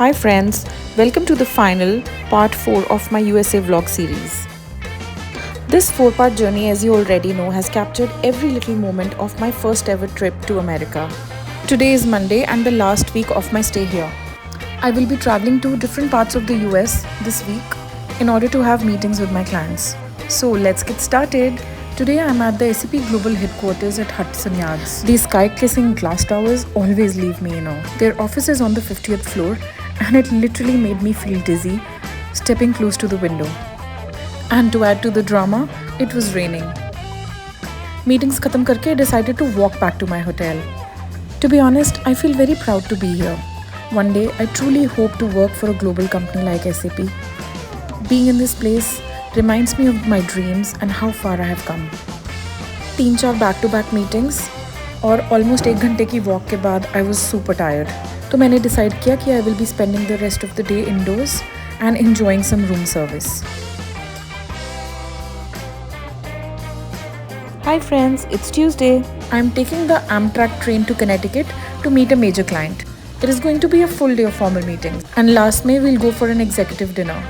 Hi friends, welcome to the final part 4 of my USA vlog series. This 4-part journey, as you already know, has captured every little moment of my first ever trip to America. Today is Monday and the last week of my stay here. I will be traveling to different parts of the US this week in order to have meetings with my clients. So let's get started. Today I'm at the SAP Global Headquarters at Hudson Yards. These sky-kissing glass towers always leave me in awe. Their office is on the 50th floor and it literally made me feel dizzy stepping close to the window. And to add to the drama, it was raining. Meetings khatam karke, I decided to walk back to my hotel. To be honest, I feel very proud to be here. One day, I truly hope to work for a global company like SAP. Being in this place reminds me of my dreams and how far I have come. 3-4 back-to-back meetings और almost 1 घंटे की walk के बाद I was super tired. तो मैंने decide किया कि I will be spending the rest of the day indoors and enjoying some room service. Hi friends, it's Tuesday. I'm taking the Amtrak train to Connecticut to meet a major client. It is going to be a full day of formal meetings and last May we'll go for an executive dinner.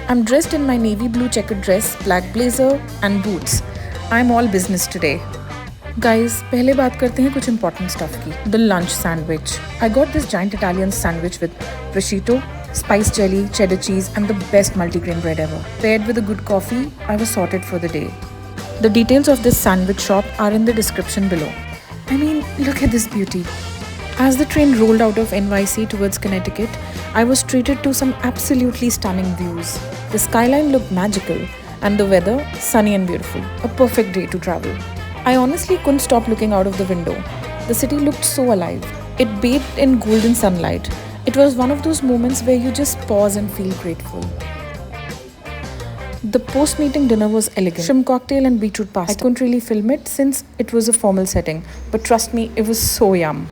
I'm dressed in my navy blue checkered dress, black blazer and boots. I'm all business today. Guys, पहले बात करते हैं कुछ important stuff की. The lunch sandwich. I got this giant Italian sandwich with prosciutto, spice jelly, cheddar cheese and the best multigrain bread ever. Paired with a good coffee, I was sorted for the day. The details of this sandwich shop are in the description below. I mean, look at this beauty. As the train rolled out of NYC towards Connecticut, I was treated to some absolutely stunning views. The skyline looked magical and the weather sunny and beautiful. A perfect day to travel. I honestly couldn't stop looking out of the window. The city looked so alive. It bathed in golden sunlight. It was one of those moments where you just pause and feel grateful. The post-meeting dinner was elegant. Shrimp cocktail and beetroot pasta. I couldn't really film it since it was a formal setting, but trust me, it was so yum.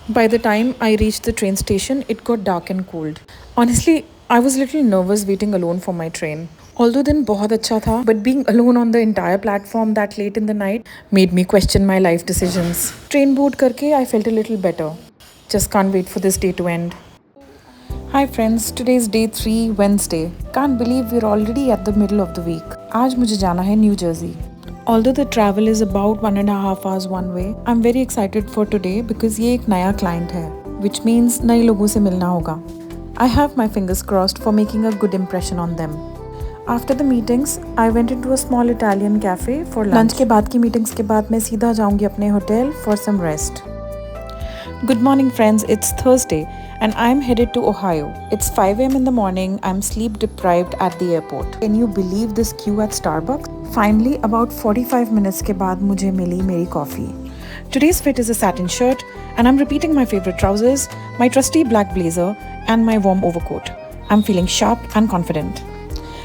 By the time I reached the train station, it got dark and cold. Honestly, I was a little nervous waiting alone for my train. Although दिन बहुत अच्छा था, but being alone on the entire platform that late in the night made me question my life decisions. Train board करके I felt a little better. Just can't wait for this day to end. Hi friends, today is day 3, Wednesday. Can't believe we're already at the middle of the week. आज मुझे जाना है New Jersey. Although the travel is about 1.5 hours one way, I'm very excited for today because ये एक नया client है, which means नए लोगों से मिलना होगा. I have my fingers crossed for making a good impression on them. After the meetings, I went into a small Italian cafe for lunch. Lunch के बाद की meetings के बाद मैं सीधा जाऊंगी अपने hotel for some rest. Good morning friends, it's Thursday and I'm headed to Ohio. It's 5 a.m. in the morning. I'm sleep deprived at the airport. Can you believe this queue at Starbucks? Finally, about 45 minutes के बाद मुझे मिली मेरी coffee. Today's fit is a satin shirt and I'm repeating my favorite trousers, my trusty black blazer and my warm overcoat. I'm feeling sharp and confident.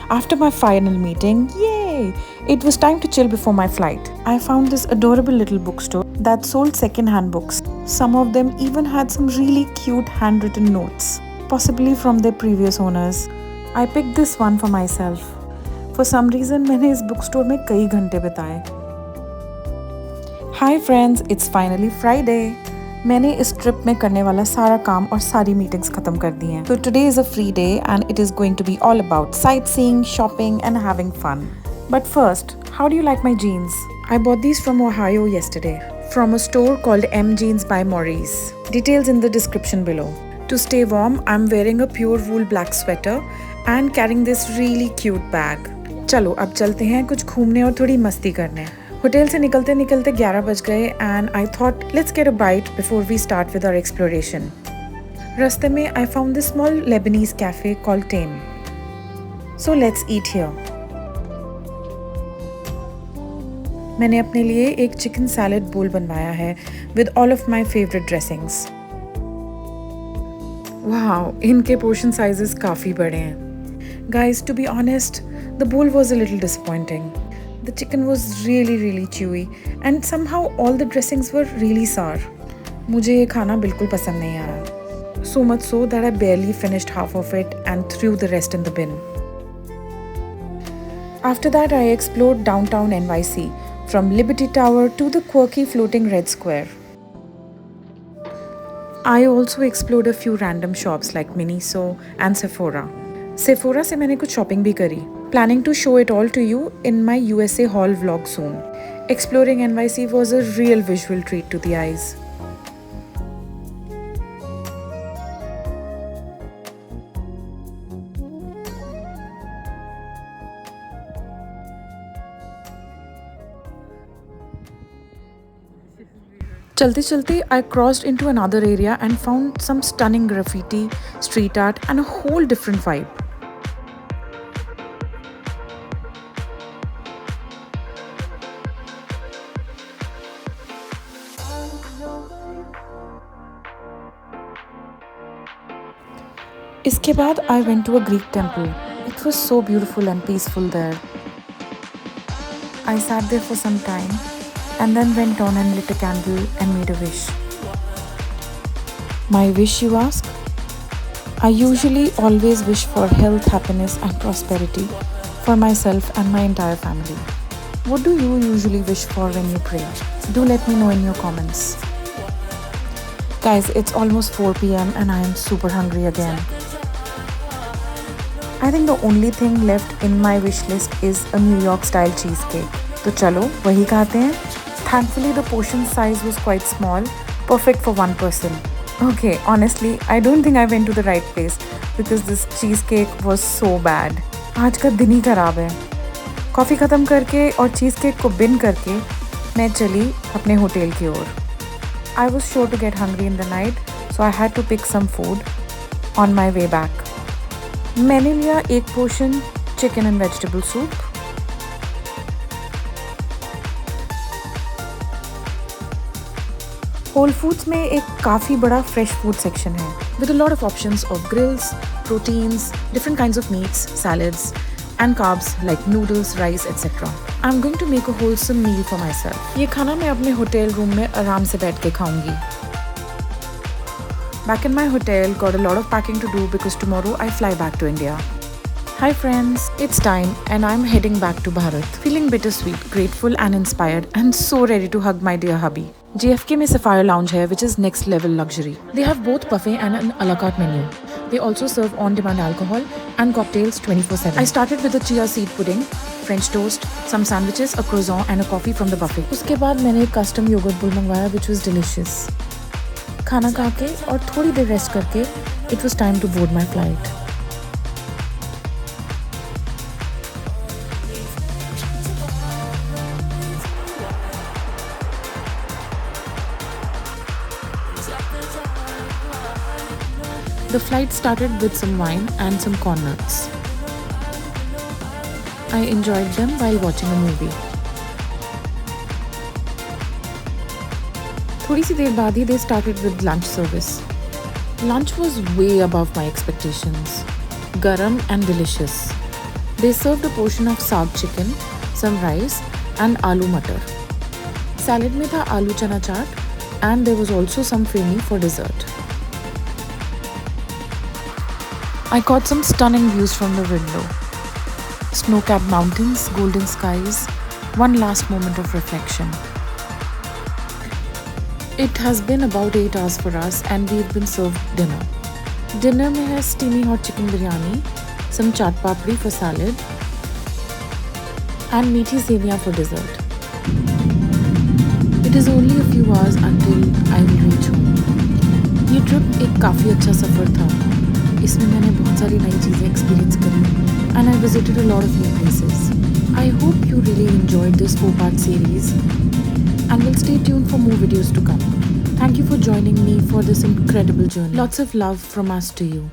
After my final meeting, yay! It was time to chill before my flight. I found this adorable little bookstore that sold second-hand books. Some of them even had some really cute handwritten notes, possibly from their previous owners. I picked this one for myself. For some reason, मैंने इस bookstore में कई घंटे बिताए. Hi friends, it's finally Friday. मैंने इस trip में करने वाला सारा काम और सारी मीटिंग्स खत्म कर दी हैं. So today is a free day and it is going to be all about sightseeing, shopping and having fun. But first, how do you like my jeans? I bought these from Ohio yesterday from a store called M Jeans by Maurice. Details in the description below. To stay warm, I'm wearing a pure wool black sweater and carrying this really cute bag. चलो अब चलते हैं कुछ घूमने और थोड़ी मस्ती करने. होटल से निकलते निकलते 11 बज गए and I thought let's get a bite before we start with our exploration. रास्ते में I found this small Lebanese cafe called Tame. So let's eat here. मैंने अपने लिए एक चिकन सैलेड बोल बनवाया है with all of my favorite dressings. Wow, इनके portion sizes काफ़ी बड़े हैं. Guys, to be honest, the bowl was a little disappointing. The chicken was really chewy and somehow all the dressings were really sour. मुझे ये खाना बिल्कुल पसंद नहीं आया. So much so that I barely finished half of it and threw the rest in the bin. After that, I explored downtown NYC, from Liberty Tower to the quirky floating Red Square. I also explored a few random shops like Miniso and Sephora. Sephora से मैंने कुछ shopping भी करी. Planning to show it all to you in my USA haul vlog soon. Exploring NYC was a real visual treat to the eyes. चलते चलते I crossed into another area and found some stunning graffiti, street art and a whole different vibe. इसके बाद I went to a Greek temple. It was so beautiful and peaceful there. I sat there for some time and then went on and lit a candle and made a wish. My wish, you ask? I usually always wish for health, happiness and prosperity for myself and my entire family. What do you usually wish for when you pray? Do let me know in your comments. Guys, it's almost 4 p.m. and I am super hungry again. I think the only thing left in my wish list is a New York style cheesecake. तो चलो वही खाते हैं. Thankfully, the portion size was quite small, perfect for one person. Okay, honestly, I don't think I went to the right place because this cheesecake was so bad. आज का दिन ही खराब है. कॉफ़ी ख़त्म करके और cheesecake को बिन करके मैं चली अपने होटल की ओर. I was sure to get hungry in the night, so I had to pick some food on my way back. मैंने लिया एक portion chicken and vegetable soup. Whole Foods में एक काफ़ी बड़ा फ्रेश फूड सेक्शन है with a lot of options of grills, proteins, different kinds of meats, salads and carbs like noodles, rice, etc. I'm going to make a wholesome meal for myself. ये खाना मैं अपने hotel room में आराम से बैठ के खाऊंगी. Back in my hotel, got a lot of packing to do because tomorrow I fly back to India. Hi friends, it's time and I'm heading back to Bharat. Feeling bittersweet, grateful and inspired and so ready to hug my dear hubby. JFK में Sapphire Lounge है, which is next level luxury. They have both buffet and an a la carte menu. They also serve on-demand alcohol and cocktails 24/7. I started with a chia seed pudding, French toast, some sandwiches, a croissant and a coffee from the buffet. उसके बाद मैंने एक custom yogurt bowl मंगवाया which was delicious. खाना खा के और थोड़ी देर रेस्ट करके it was time to board my flight. The flight started with some wine and some corn nuts. I enjoyed them while watching a movie. थोड़ी सी देर बाद ही they started with lunch service. Lunch was way above my expectations. Garam and delicious. They served a portion of saag chicken, some rice and aloo matar. Salad में था आलू चना चाट and there was also some feni for dessert. I caught some stunning views from the window. Snow-capped mountains, golden skies, one last moment of reflection. It has been about 8 hours for us and we've been served dinner. Dinner में है steamy hot chicken biryani, some chaat papri for salad and meaty सेवियां for dessert. It is only a few hours until I will reach home. ये trip एक काफ़ी अच्छा सफ़र था. इसमें मैंने बहुत सारी नई चीज़ें एक्सपीरियंस करी and I visited a lot of new places. I hope you really enjoyed this 4-part series and will stay tuned for more videos to come. Thank you for joining me for this incredible journey. Lots of love from us to you.